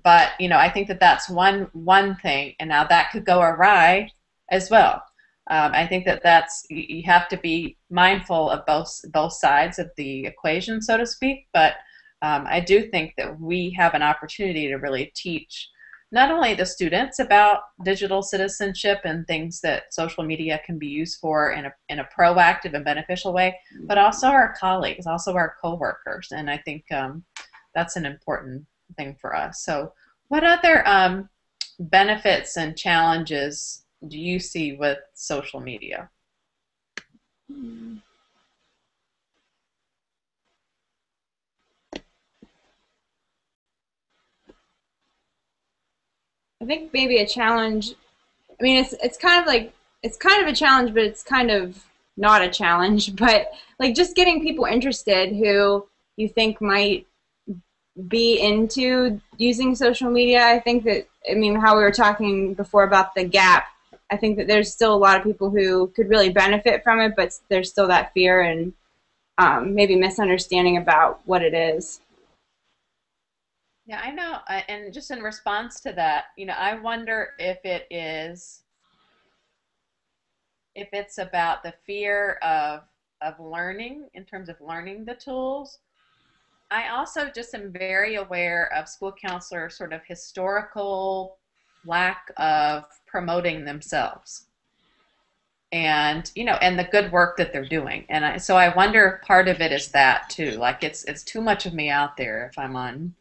[SPEAKER 1] But I think that that's one thing, and now that could go awry as well. I think that's, you have to be mindful of both sides of the equation, so to speak. But I do think that we have an opportunity to really teach not only the students about digital citizenship and things that social media can be used for in a proactive and beneficial way, but also our colleagues, also our coworkers. And I think that's an important thing for us. So what other benefits and challenges do you see with social media?
[SPEAKER 2] I think maybe a challenge. I mean, it's kind of like it's kind of a challenge, but it's kind of not a challenge. But like just getting people interested who you think might be into using social media. I think that, I mean, how we were talking before about the gap, I think that there's still a lot of people who could really benefit from it, but there's still that fear and maybe misunderstanding about what it is.
[SPEAKER 1] Yeah, I know. And just in response to that, I wonder if it's about the fear of learning in terms of learning the tools. I also just am very aware of school counselors' sort of historical lack of promoting themselves and and the good work that they're doing. And so I wonder if part of it is that too. Like it's too much of me out there if I'm on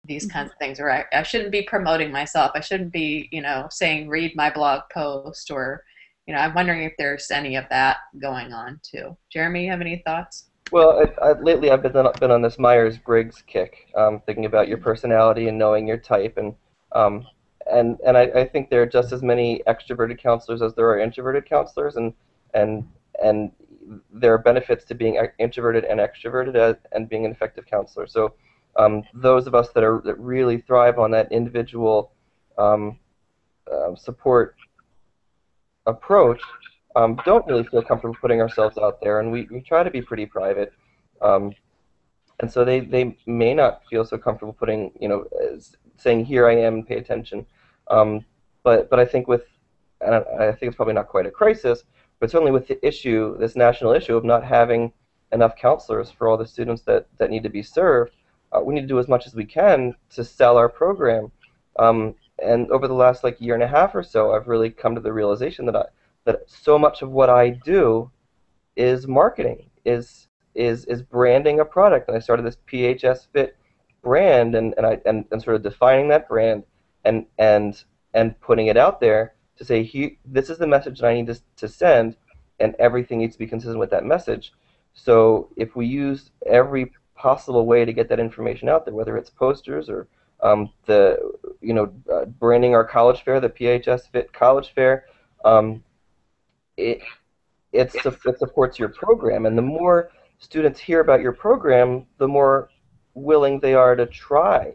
[SPEAKER 1] these kinds of things, or I shouldn't be promoting myself. I shouldn't be, saying read my blog post, or I'm wondering if there's any of that going on too. Jeremy, you have any thoughts?
[SPEAKER 3] Well, lately I've been on this Myers-Briggs kick, thinking about your personality and knowing your type, and I think there are just as many extroverted counselors as there are introverted counselors, and and there are benefits to being introverted and extroverted and being an effective counselor. So those of us that really thrive on that individual support approach don't really feel comfortable putting ourselves out there, and we try to be pretty private. Um, and so they may not feel so comfortable putting, saying, here I am, pay attention. But I think and I think it's probably not quite a crisis, but certainly with the issue, this national issue of not having enough counselors for all the students that need to be served, we need to do as much as we can to sell our program. And over the last year and a half or so, I've really come to the realization that so much of what I do is marketing, is branding a product. And I started this PHS Fit brand, and sort of defining that brand and putting it out there to say, this is the message that I need to send, and everything needs to be consistent with that message. So if we use every possible way to get that information out there, whether it's posters or branding our college fair, the PHS Fit College Fair, it supports your program, and the more students hear about your program, the more willing they are to try.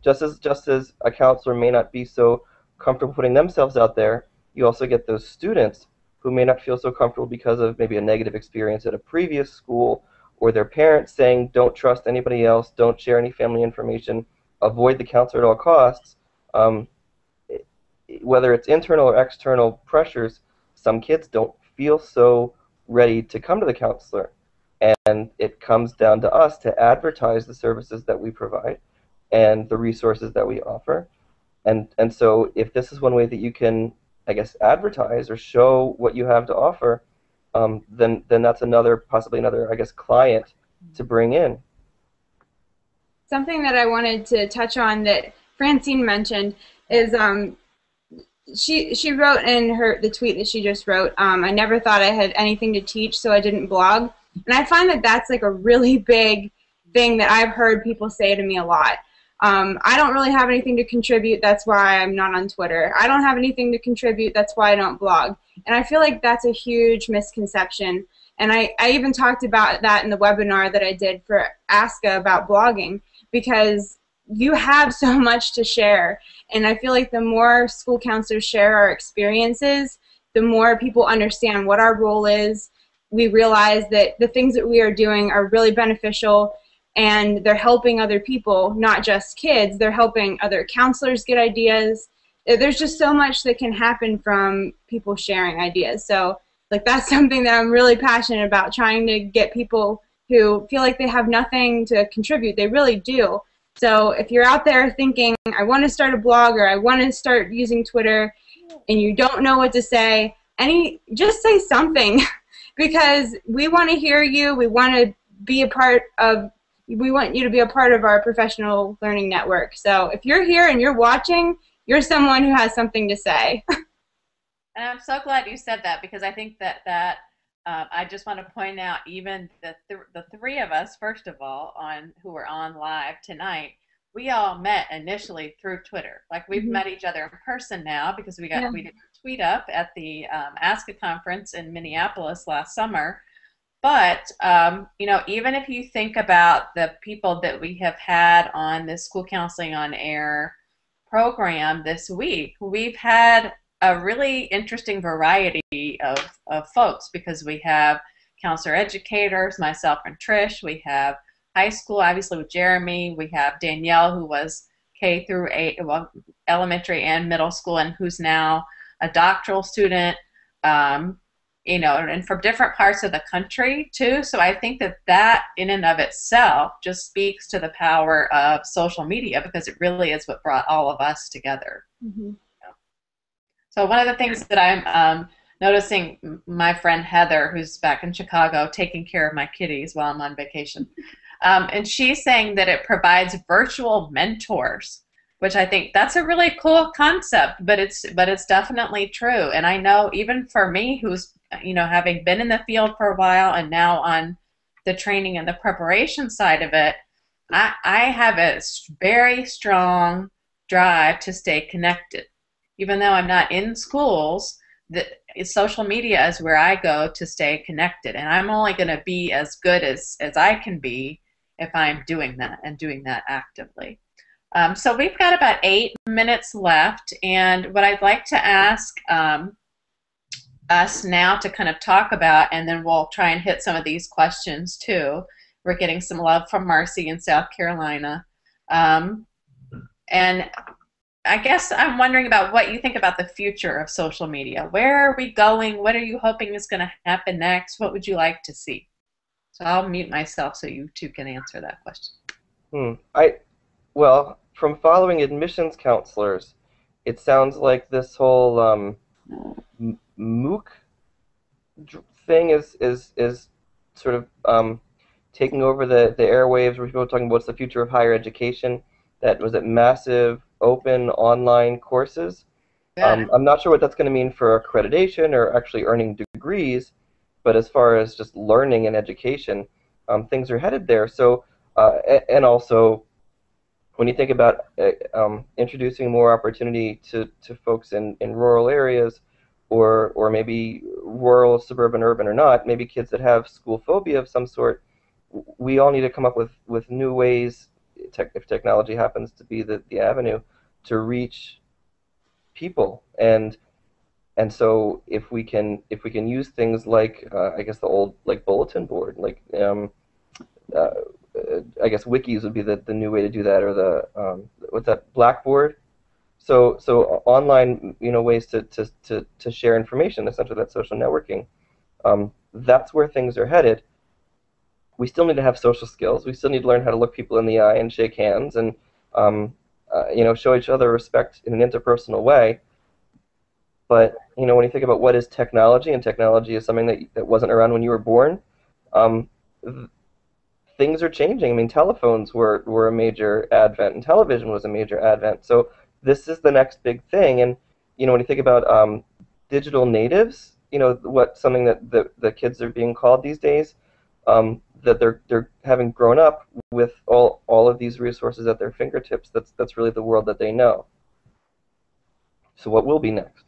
[SPEAKER 3] Just as a counselor may not be so comfortable putting themselves out there, you also get those students who may not feel so comfortable because of maybe a negative experience at a previous school, or their parents saying, don't trust anybody else, don't share any family information, avoid the counselor at all costs. Whether it's internal or external pressures, some kids don't feel so ready to come to the counselor. And it comes down to us to advertise the services that we provide and the resources that we offer. And so if this is one way that you can, I guess, advertise or show what you have to offer, then that's possibly another, I guess, client to bring in.
[SPEAKER 2] Something that I wanted to touch on that Francine mentioned is she wrote in the tweet that she just wrote, I never thought I had anything to teach, so I didn't blog. And I find that that's a really big thing that I've heard people say to me a lot. I don't really have anything to contribute, that's why I'm not on Twitter. I don't have anything to contribute, that's why I don't blog. And I feel like that's a huge misconception. And I even talked about that in the webinar that I did for ASCA about blogging, because you have so much to share. And I feel like the more school counselors share our experiences, the more people understand what our role is. We realize that the things that we are doing are really beneficial, and they're helping other people, not just kids. They're helping other counselors get ideas. There's just so much that can happen from people sharing ideas. So that's something that I'm really passionate about, trying to get people who feel like they have nothing to contribute. They really do. So if you're out there thinking, I want to start a blog, or I want to start using Twitter, and you don't know what to say, just say something. Because we want to hear you. We want to be we want you to be a part of our professional learning network. So if you're here and you're watching, you're someone who has something to say.
[SPEAKER 1] And I'm so glad you said that, because I think that I just want to point out, even the three of us, first of all, who are on live tonight, we all met initially through Twitter. Like we've met each other in person now because we did a tweet up at the ASCA conference in Minneapolis last summer. But you know, even if you think about the people that we have had on this School Counseling on Air program this week, we've had a really interesting variety of folks, because we have counselor educators, myself and Trish. We have high school, obviously, with Jeremy. We have Danielle, who was K through 8, well, elementary and middle school, and who's now a doctoral student, you know, and from different parts of the country, too. So I think that in and of itself just speaks to the power of social media, because it really is what brought all of us together. So one of the things that I'm noticing, my friend Heather, who's back in Chicago taking care of my kitties while I'm on vacation, and she's saying that it provides virtual mentors, which I think that's a really cool concept, but it's definitely true. And I know even for me, who's, you know, having been in the field for a while and now on the training and the preparation side of it, I have a very strong drive to stay connected. Even though I'm not in schools, social media is where I go to stay connected. And I'm only going to be as good as I can be if I'm doing that, and doing that actively. So we've got about 8 minutes left. And what I'd like to ask us now to kind of talk about, and then we'll try and hit some of these questions too. We're getting some love from Marcy in South Carolina. And I guess I'm wondering about what you think about the future of social media. Where are we going? What are you hoping is going to happen next? What would you like to see? So I'll mute myself so you two can answer that question.
[SPEAKER 3] Well, from following admissions counselors, it sounds like this whole MOOC thing is sort of taking over the airwaves, where people are talking about what's the future of higher education. That was massive open online courses. I'm not sure what that's going to mean for accreditation or actually earning degrees, but as far as just learning and education, things are headed there. So, and also, when you think about introducing more opportunity to folks in rural areas, or maybe rural, suburban, urban or not, maybe kids that have school phobia of some sort, we all need to come up with new ways, if technology happens to be the avenue, to reach people. And so if we can use things like I guess the old like bulletin board, like I guess wikis would be the new way to do that, or the what's that, Blackboard. So online, you know, ways to share information, essentially that social networking. That's where things are headed. We still need to have social skills. We still need to learn how to look people in the eye and shake hands, and you know, show each other respect in an interpersonal way. But you know, when you think about what is technology, and technology is something that wasn't around when you were born, things are changing. I mean, telephones were a major advent, and television was a major advent. So this is the next big thing. And you know, when you think about digital natives, you know, something that the kids are being called these days, that they're having grown up with all of these resources at their fingertips. That's really the world that they know. So what will be next?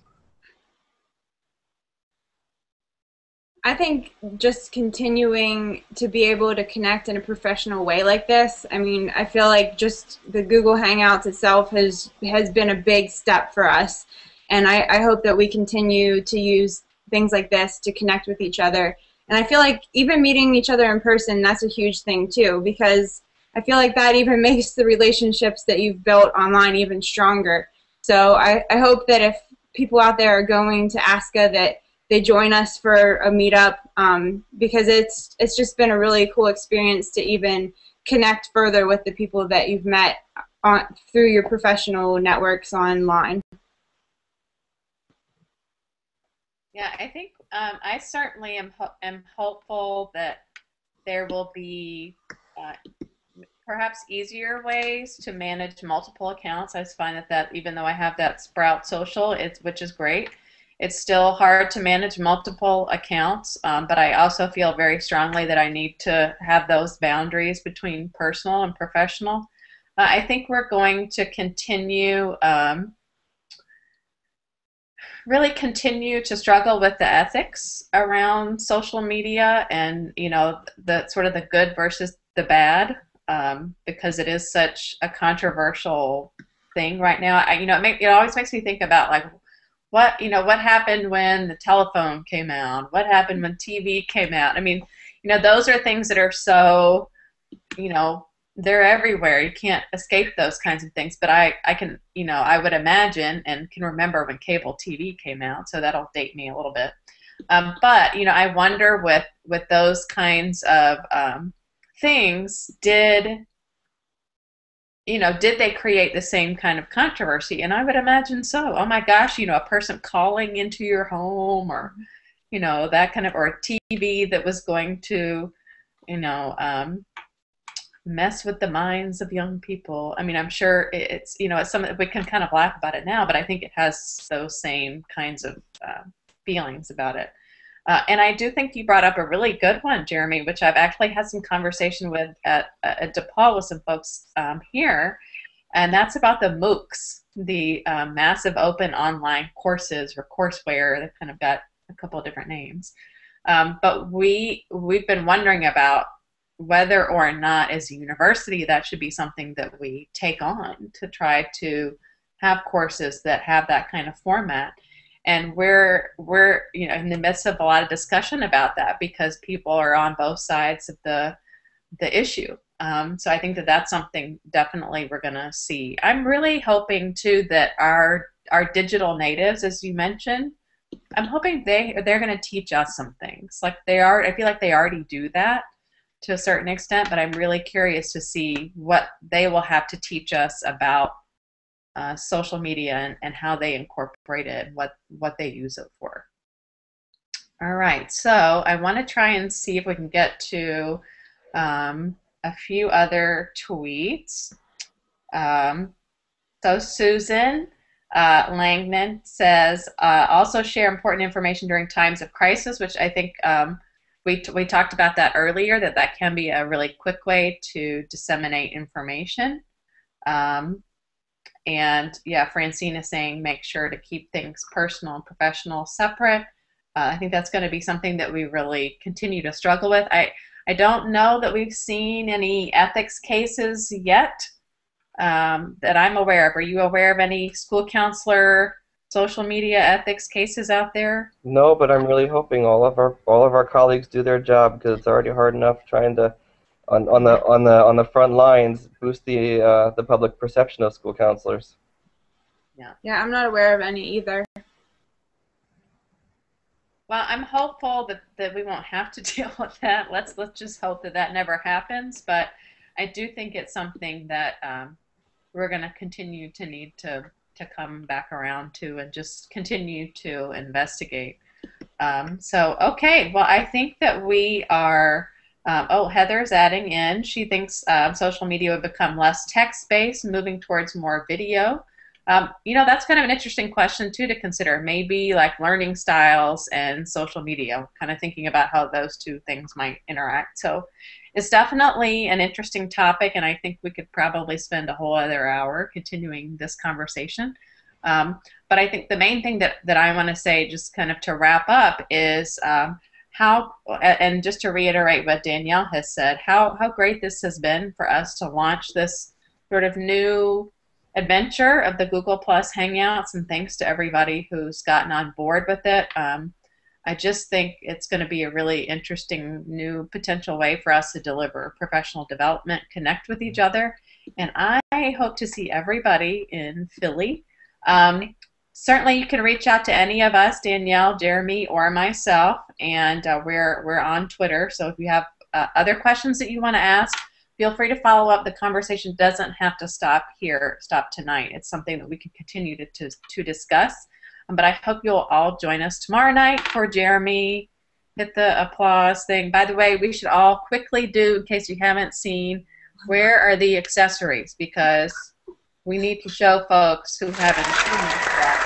[SPEAKER 2] I think just continuing to be able to connect in a professional way like this. I mean, I feel like just the Google Hangouts itself has been a big step for us, and I hope that we continue to use things like this to connect with each other. And I feel like even meeting each other in person, that's a huge thing too, because I feel like that even makes the relationships that you've built online even stronger. So I hope that if people out there are going to ASCA, that they join us for a meetup, because it's just been a really cool experience to even connect further with the people that you've met through your professional networks online.
[SPEAKER 1] Yeah, I think I certainly am hopeful that there will be perhaps easier ways to manage multiple accounts. I find that even though I have that Sprout Social, which is great, it's still hard to manage multiple accounts, but I also feel very strongly that I need to have those boundaries between personal and professional. I think we're going to continue, really continue to struggle with the ethics around social media, and the sort of the good versus the bad, because it is such a controversial thing right now. It always makes me think about, like, what happened when the telephone came out? What happened when TV came out? I mean, those are things that are so, they're everywhere. You can't escape those kinds of things. But I can, I would imagine and can remember when cable TV came out, so that'll date me a little bit. But I wonder with those kinds of things, did they create the same kind of controversy? And I would imagine so. Oh my gosh, a person calling into your home, or that kind of, or a TV that was going to, mess with the minds of young people. I mean, I'm sure it's it's something we can kind of laugh about it now, but I think it has those same kinds of feelings about it. And I do think you brought up a really good one, Jeremy, which I've actually had some conversation with at DePaul with some folks here, and that's about the MOOCs, the massive open online courses or courseware. They've kind of got a couple of different names. But we've been wondering about whether or not, as a university, that should be something that we take on to try to have courses that have that kind of format. And we're in the midst of a lot of discussion about that, because people are on both sides of the issue. So I think that's something definitely we're going to see. I'm really hoping too that our digital natives, as you mentioned, I'm hoping they're going to teach us some things. Like I feel like they already do that to a certain extent, but I'm really curious to see what they will have to teach us about social media and how they incorporate it, and what they use it for. All right, so I want to try and see if we can get to a few other tweets. So Susan Langman says, also share important information during times of crisis, which I think we talked about that earlier, that can be a really quick way to disseminate information. And yeah, Francine is saying make sure to keep things personal and professional separate. I think that's going to be something that we really continue to struggle with. I don't know that we've seen any ethics cases yet that I'm aware of. Are you aware of any school counselor social media ethics cases out there?
[SPEAKER 3] No, but I'm really hoping all of our colleagues do their job, because it's already hard enough trying to on the front lines boost the public perception of school counselors.
[SPEAKER 2] Yeah, I'm not aware of any either.
[SPEAKER 1] Well, I'm hopeful that we won't have to deal with that. Let's just hope that never happens. But I do think it's something that we're going to continue to need to come back around to, and just continue to investigate. So, okay, well, I think that we are, oh, Heather's adding in. She thinks social media would become less text-based, moving towards more video. That's kind of an interesting question, too, to consider. Maybe like learning styles and social media, kind of thinking about how those two things might interact. So it's definitely an interesting topic, and I think we could probably spend a whole other hour continuing this conversation. But I think the main thing that I want to say, just kind of to wrap up, is how, and just to reiterate what Danielle has said, how great this has been for us to launch this sort of new adventure of the Google Plus Hangouts, and thanks to everybody who's gotten on board with it. I just think it's going to be a really interesting new potential way for us to deliver professional development, connect with each other, and I hope to see everybody in Philly. Certainly you can reach out to any of us, Danielle, Jeremy, or myself, and we're on Twitter, so if you have other questions that you want to ask, feel free to follow up. The conversation doesn't have to stop tonight. It's something that we can continue to discuss. But I hope you'll all join us tomorrow night for Jeremy. Hit the applause thing. By the way, we should all quickly do, in case you haven't seen, where are the accessories? Because we need to show folks who haven't seen this yet.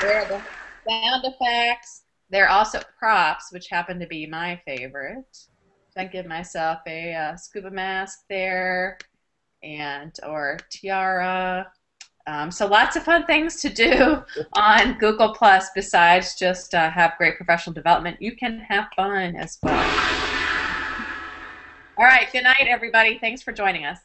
[SPEAKER 1] Where are the sound effects? There are also props, which happen to be my favorite. So I give myself a scuba mask there, and or Tiara. So lots of fun things to do on Google Plus besides just have great professional development. You can have fun as well. All right, good night, everybody. Thanks for joining us.